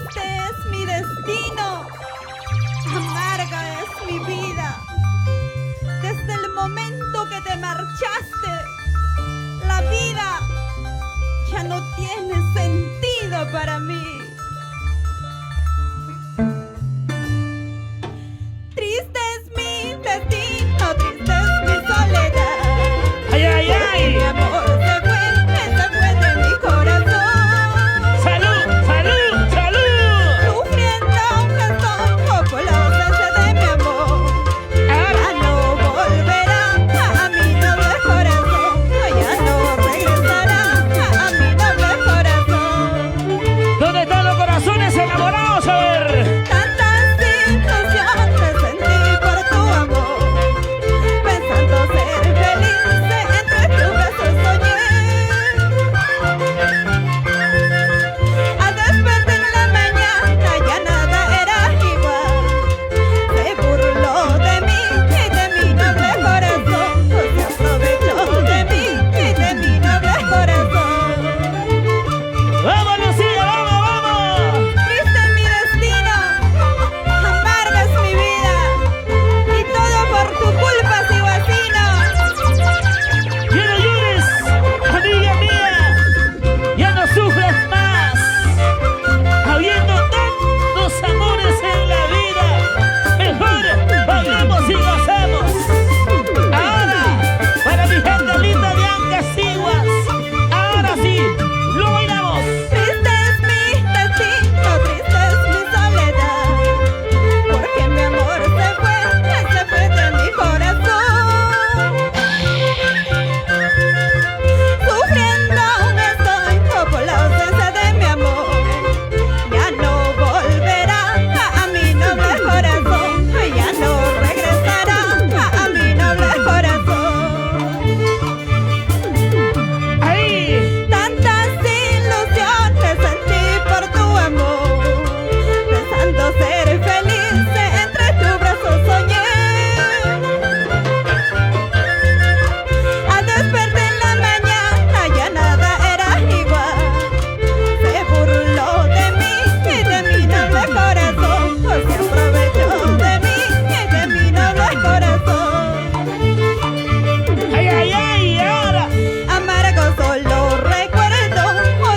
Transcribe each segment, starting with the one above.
Triste es mi destino, amarga es mi vida. Desde el momento que te marchaste, la vida ya no tiene sentido para mí. Triste es mi destino, triste es mi soledad. ¡Ay, ay, ay! Mi amor se fue de mi corazón. ¡Salud, salud, salud! Sufriendo estoy por la ausencia de mi amor. Ya no volverá a mi noble corazón. Ya no regresará a mi noble corazón. ¿Dónde están los corazones enamorados? A ver. Tantas ilusiones sentí por tu amor, pensando ser feliz entre tus brazos soñé. Al despertar en la mañana ya nada era igual. Se burló de mí y de mi noble corazón, se aprovechó de mí y de mi noble corazón. ¡Vamos, Lucía, vamos, vamos! Triste es mi destino, amarga es mi vida, y todo por tu culpa, Ciguacino. ¡Ya no llores, amiga mía! ¡Ya no sufras más! Habiendo tantos amores en la vida, mejor bailemos y gozamos. Ahora, para mi gente linda de Ancasiguas, ahora sí, lo bailamos. Triste es mi destino, triste es mi soledad, porque mi amor se fue de mi corazón. Sufriendo estoy por la ausencia de mi amor. Ya no volverá a mi noble corazón, ya no regresará a mi noble corazón. Ahí, Tantas ilusiones sentí por tu amor, pensando ser feliz entre tus brazos soñé. Al despertar en la mañana ya nada era igual. Se burló de mí y de mi noble corazón, se aprovechó de mí y de mi noble corazón. ay, ay, ay, ahora. Amargo solo recuerdo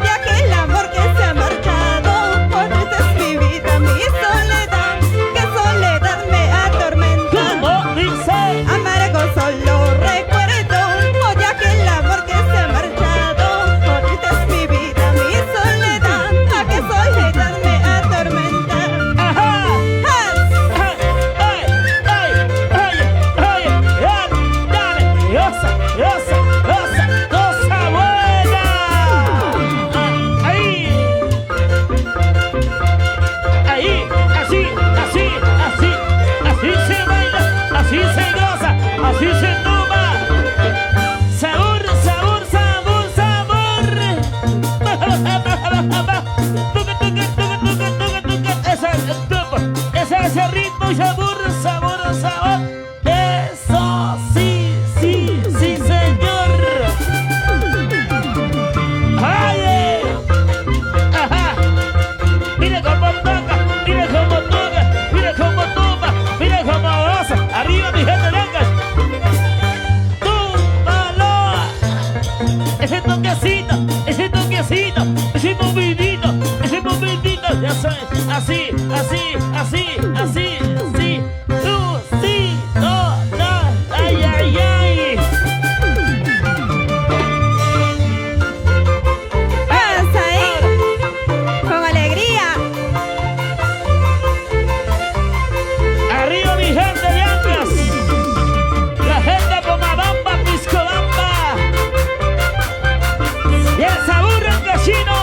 de aquel amor que se ha marchado. Oh, triste es mi vida, mi soledad, que soledad me atormenta. ¿Cómo dice? Amargo solo recuerdo de aquel amor que se ha marchado. Oh, triste es mi vida, mi soledad, que soledad me atormenta. Ajá. ¡Ah! ¡Ay, ay, ay, ay, ay! ¡Dale! ¡Osa, osa, osa! ¡Cosa buena! Ahí. Ahí. Así, así, así. Así se baila, así se goza, así se toma. Sabor, sabor, sabor, sabor. Tuca, tuca, tuca, tuca, tuca, tuca. Ese es el ritmo y sabor, sabor, sabor. Eso sí, sí, sí, señor. ¡Ay! ¡Ajá! Mire cómo toca, mire cómo toca, mire cómo toma, mire cómo goza. Arriba mi gente blanca. ¡Túmbalo! Ese toquecito, ese toquecito, ese movidito, ya sabes, así, así, así, así, así. Tú, sí, no, no, ay, ay, ay. Pasa ahí, con alegría. Arriba mi gente de Ancas, la gente de Pomabamba, Piscobamba, y el sabor ancashino,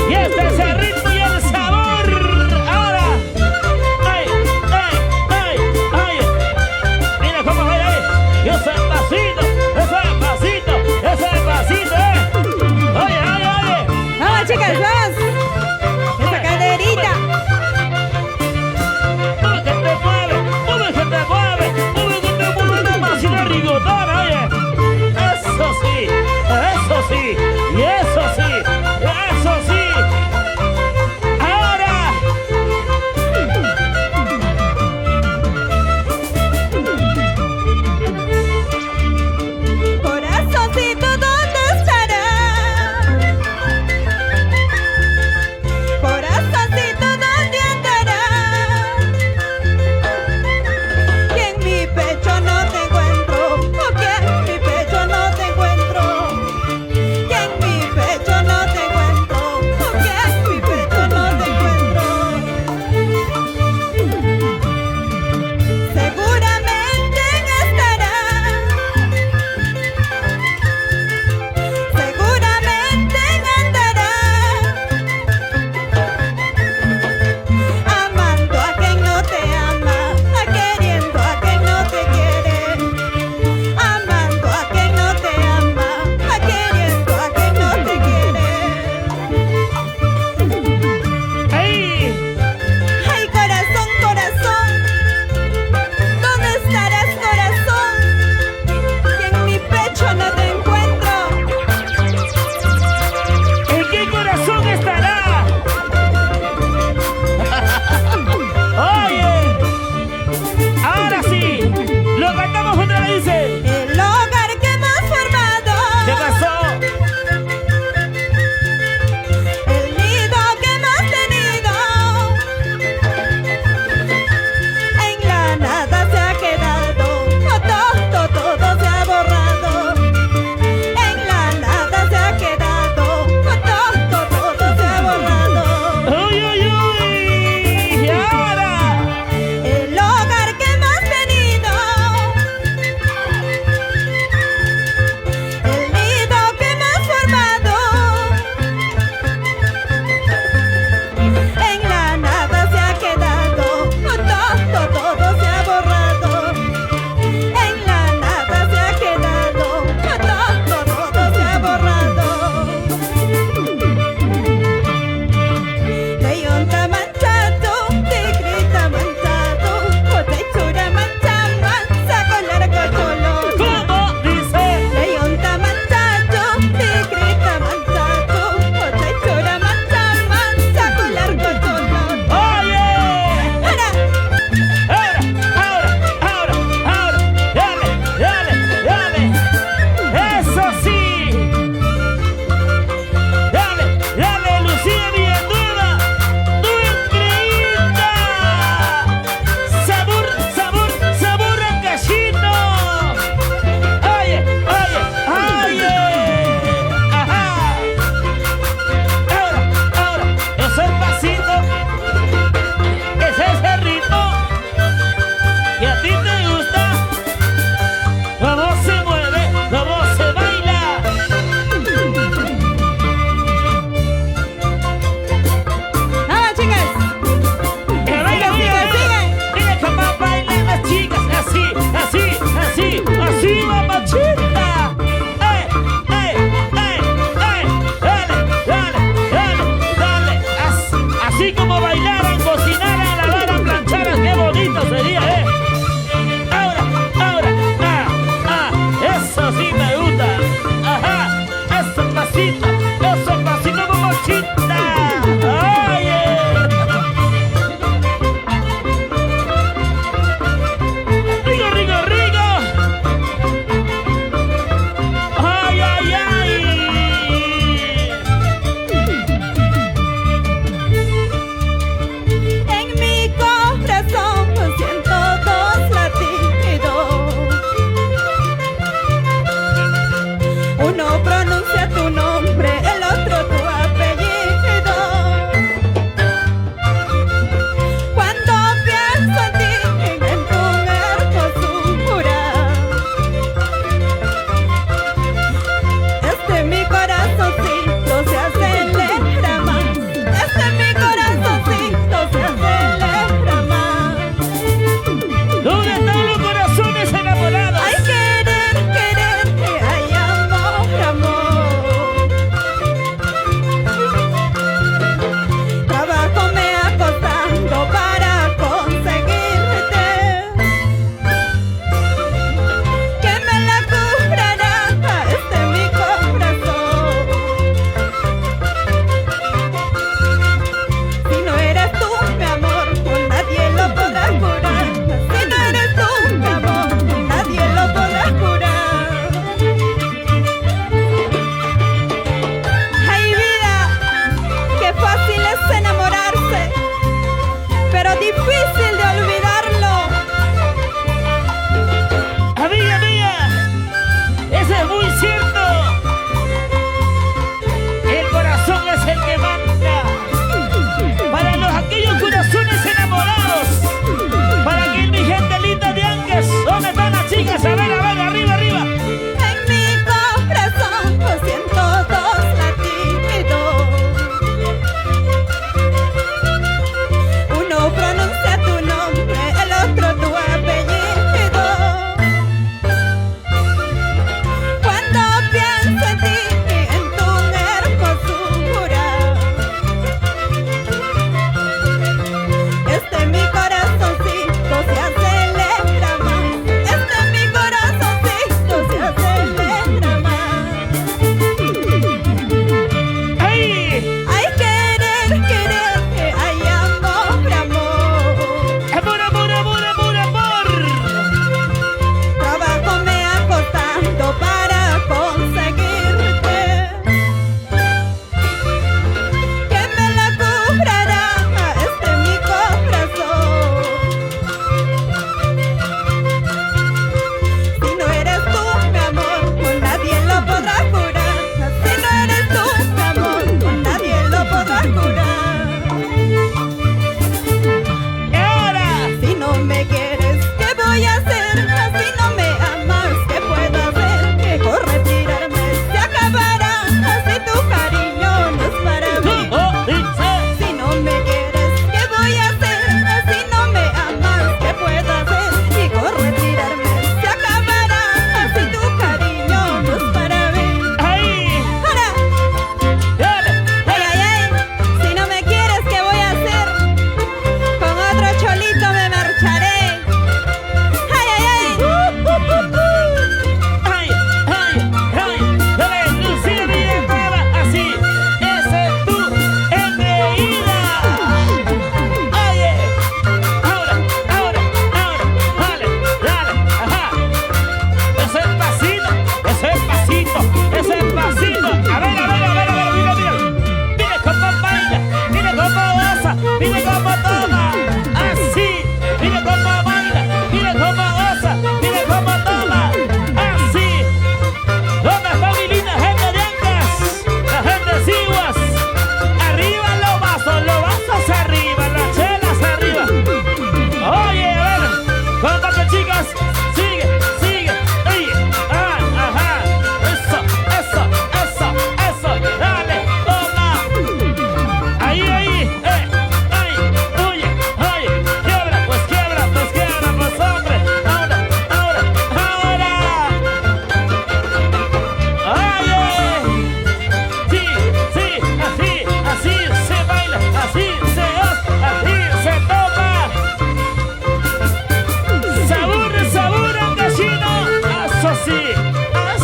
y este es el ritmo y el sabor. Ahora,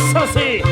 Eso sí.